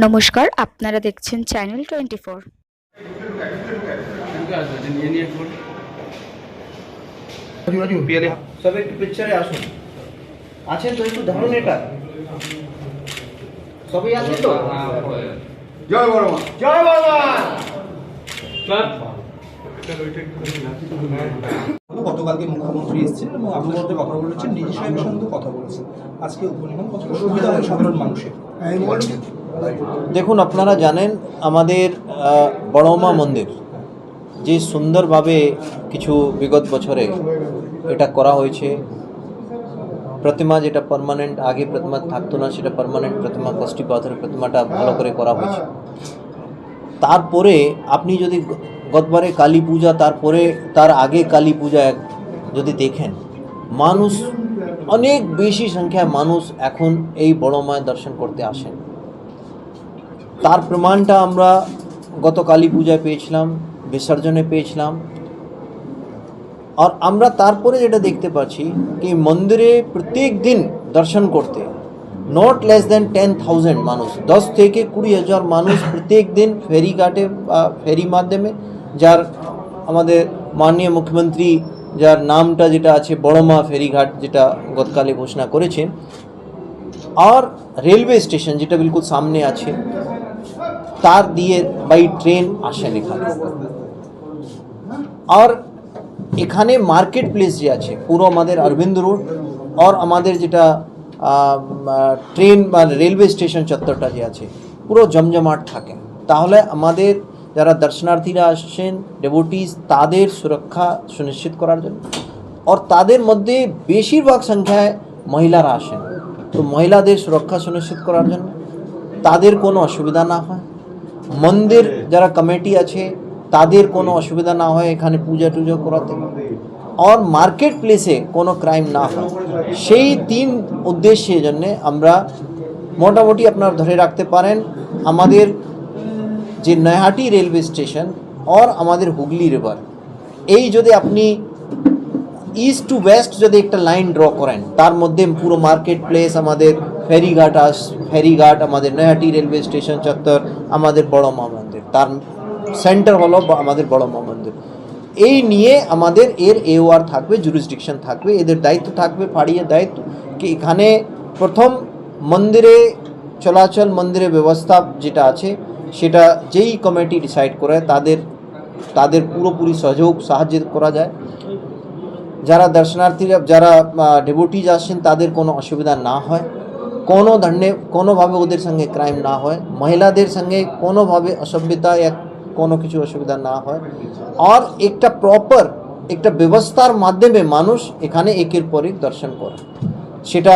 নমস্কার, আপনারা দেখছেন চ্যানেল 24। সব একটু পিকচারে আসুন। আছেন তো, একটু ধরুন এটা। সবাই আছেন তো? জয় বড়মা। জয় বাবা। গতকালকে মুখ্যমন্ত্রী এসেছেন এবং আপনার সাথে কথা বলেছেন, নিজে সাহেবের সঙ্গে কথা বলেছেন। আজকে উপনিগম কতটা সুবিধা হয় সাধারণ মানুষের? দেখুন, আপনারা জানেন আমাদের বড়মা মন্দির যে সুন্দরভাবে কিছু বিগত বছরে এটা করা হয়েছে। প্রতিমা যেটা পার্মানেন্ট, আগে প্রতিমা থাকতো না, সেটা পার্মানেন্ট প্রতিমা, কষ্টি পাথরের প্রতিমাটা ভালো করে করা হয়েছে। তারপরে আপনি যদি গতবারে কালী পূজা, তারপরে তার আগে কালী পূজা যদি দেখেন, মানুষ অনেক বেশি সংখ্যায় মানুষ এখন এই বড় মায়ের দর্শন করতে আসেন। তার প্রমাণটা আমরা গত কালী পূজায় পেয়েছিলাম, বিসর্জনে পেয়েছিলাম। আর আমরা তারপরে যেটা দেখতে পাচ্ছি কি মন্দিরে প্রত্যেক দিন দর্শন করতে নট লেস দেন 10,000 মানুষ, 10 থেকে 20,000 মানুষ প্রত্যেক দিন ফেরি ঘাটে বা ফেরি মাধ্যমে, যার আমাদের মাননীয় মুখ্যমন্ত্রী যার নামটা যেটা আছে বড়মা ফেরিঘাট, যেটা গতকালে ঘোষণা করেছেন, আর রেলওয়ে স্টেশন যেটা বিলকুল সামনে আছে, তার দিয়ে বাই ট্রেন আসেন এখানে। আর এখানে মার্কেট প্লেস যে আছে পুরো আমাদের অরবিন্দ রোড আর আমাদের যেটা ট্রেন বা রেলওয়ে স্টেশন চত্বরটা যে আছে পুরো জমজমাট থাকে। তাহলে আমাদের যারা দর্শনার্থীরা আসছেন, ডেভোটিস, তাদের সুরক্ষা সুনিশ্চিত করার জন্য, আর তাদের মধ্যে বেশিরভাগ সংখ্যায় মহিলারা আসেন, তো মহিলাদের সুরক্ষা সুনিশ্চিত করার জন্য তাদের কোনো অসুবিধা না হয়, মন্দির যারা কমিটি আছে তাদের কোনো অসুবিধা না হয় এখানে পূজা টুজো করাতে, আর মার্কেট প্লেসে কোনো ক্রাইম না হয়, সেই 3 উদ্দেশ্যের জন্যে আমরা মোটামুটি আপনারা ধরে রাখতে পারেন আমাদের যে নৈহাটি রেলওয়ে স্টেশন আর আমাদের হুগলি রিভার, এই যদি আপনি ইস্ট টু ওয়েস্ট যদি একটা লাইন ড্র করেন, তার মধ্যে পুরো মার্কেট প্লেস, আমাদের ফেরিঘাট, আমাদের নৈহাটি রেলওয়ে স্টেশন চত্বর, আমাদের বড়মা মন্দির, তার সেন্টার হলো আমাদের বড়মা মন্দির, এই নিয়ে আমাদের এর এওআর থাকবে, জুরিসডিকশন থাকবে, এদের দায়িত্ব থাকবে, ফাঁড়িয়ে দায়িত্ব কি এখানে প্রথম মন্দিরে চলাচল, মন্দিরের ব্যবস্থা যেটা আছে সেটা যেই কমিটি ডিসাইড করে তাদের পুরোপুরি সাহায্য করা যায়। যারা দর্শনার্থীরা, যারা ডেভোটিজ আসছেন, তাদের কোনো অসুবিধা না হয়, কোনো ধরনের কোনোভাবে ওদের সঙ্গে ক্রাইম না হয়, মহিলাদের সঙ্গে কোনোভাবে অসভ্যতা या কোনো কিছু অসুবিধা না হয়, আর একটা প্রপার একটা ব্যবস্থার মাধ্যমে মানুষ এখানে একের পর এক দর্শন করে, সেটা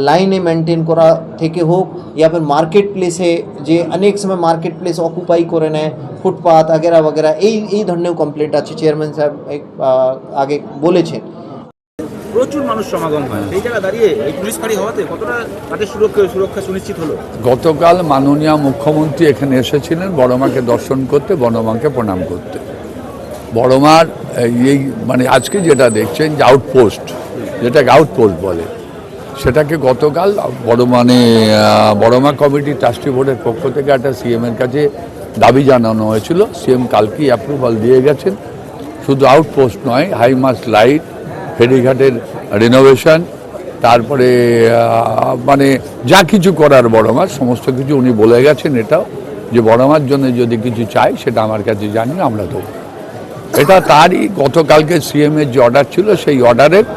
লাইনে মেনটেন করা থেকে হোক, या फिर মার্কেট প্লেসে যে অনেক সময় মার্কেট প্লেস অকুপাই করে নেয়, ফুটপাথ আগেরা বগেরা, এই ধরনের কমপ্লেন্ট আছে, চেয়ারম্যান সাহেব আগে বলেছেন। প্রচুর মানুষ সমাগম হয়, এই জায়গা দাঁড়িয়ে এই পুলিশ ফাঁড়ি হওয়াতে কতটা তাদের সুরক্ষা সুনিশ্চিত হলো? গতকাল মাননীয় মুখ্যমন্ত্রী এখানে এসেছিলেন বড়মাকে দর্শন করতে, বড়মাকে প্রণাম করতে। বড়মার এই মানে আজকে যেটা দেখছেন যে আউটপোস্ট, যেটাকে আউটপোস্ট বলে, সেটাকে গতকাল বড়মা কমিটি ট্রাস্টি বোর্ডের পক্ষ থেকে একটা সিএমের কাছে দাবি জানানো হয়েছিল। সিএম কালকেই অ্যাপ্রুভাল দিয়ে গেছেন। শুধু আউটপোস্ট নয়, হাইমাস্ট লাইট, ফেরিঘাটের রিনোভেশন, তারপরে মানে যা কিছু করার বড়মার সমস্ত কিছু উনি বলে গেছেন। এটাও যে বড়মার জন্য যদি কিছু চাই সেটা আমার কাছে জানিয়ে আমরা দেবো। এটা তারই গতকালকে সিএমের যে অর্ডার ছিল, সেই অর্ডারের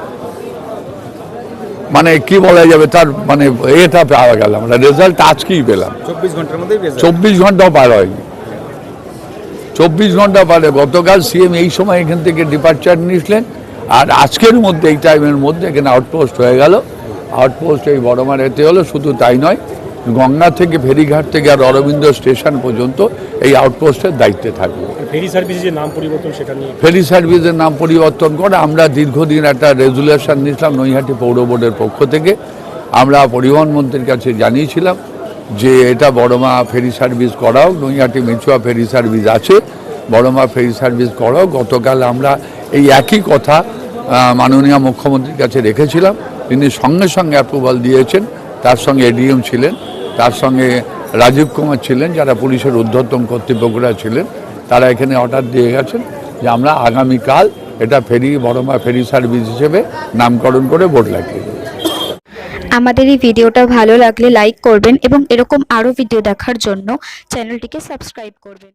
মানে কি বলা যাবে, তার মানে এটা পাওয়া গেল, আমরা রেজাল্ট আজকেই পেলাম। 24 ঘন্টার মধ্যে 24 ঘন্টাও পার হয়নি, 24 ঘন্টা পারে। গতকাল সিএম এই সময় এখান থেকে ডিপার্চার নিয়েছিলেন, আর আজকের মধ্যে এই টাইমের মধ্যে এখানে আউটপোস্ট হয়ে গেল। আউটপোস্ট এই বড়মার এতে হলো। শুধু তাই নয়, গঙ্গা থেকে ফেরিঘাট থেকে আর অরবিন্দ স্টেশন পর্যন্ত এই আউটপোস্টের দায়িত্বে থাকবে। ফেরি সার্ভিসের নাম পরিবর্তন, সেটা নিয়ে ফেরি সার্ভিসের নাম পরিবর্তন করে আমরা দীর্ঘদিন একটা রেজুলেশন নিয়েছিলাম নৈহাটি পৌর বোর্ডের পক্ষ থেকে। আমরা পরিবহন মন্ত্রীর কাছে জানিয়েছিলাম যে এটা বড়মা ফেরি সার্ভিস করাও, নৈহাটি মেচুয়া ফেরি সার্ভিস আছে, বড়মা ফেরি সার্ভিস করাও। গতকাল আমরা এই একই কথা মাননীয় মুখ্যমন্ত্রীর কাছে রেখেছিলাম। তিনি সঙ্গে সঙ্গে অ্যাপ্রুভাল দিয়েছেন। তার সঙ্গে এডিএম ছিলেন, তার সঙ্গে রাজীব কুমার ছিলেন, যারা পুলিশের ঊর্ধ্বতন কর্তৃপক্ষরা ছিলেন, তারা এখানে অর্ডার দিয়ে গেছেন যে আমরা আগামীকাল এটা বড়মা ফেরি সার্ভিস হিসেবে নামকরণ করে বোর্ড লাগিয়ে দেবো। আমাদের এই ভিডিওটা ভালো লাগলে লাইক করবেন এবং এরকম আরও ভিডিও দেখার জন্য চ্যানেলটিকে সাবস্ক্রাইব করবেন।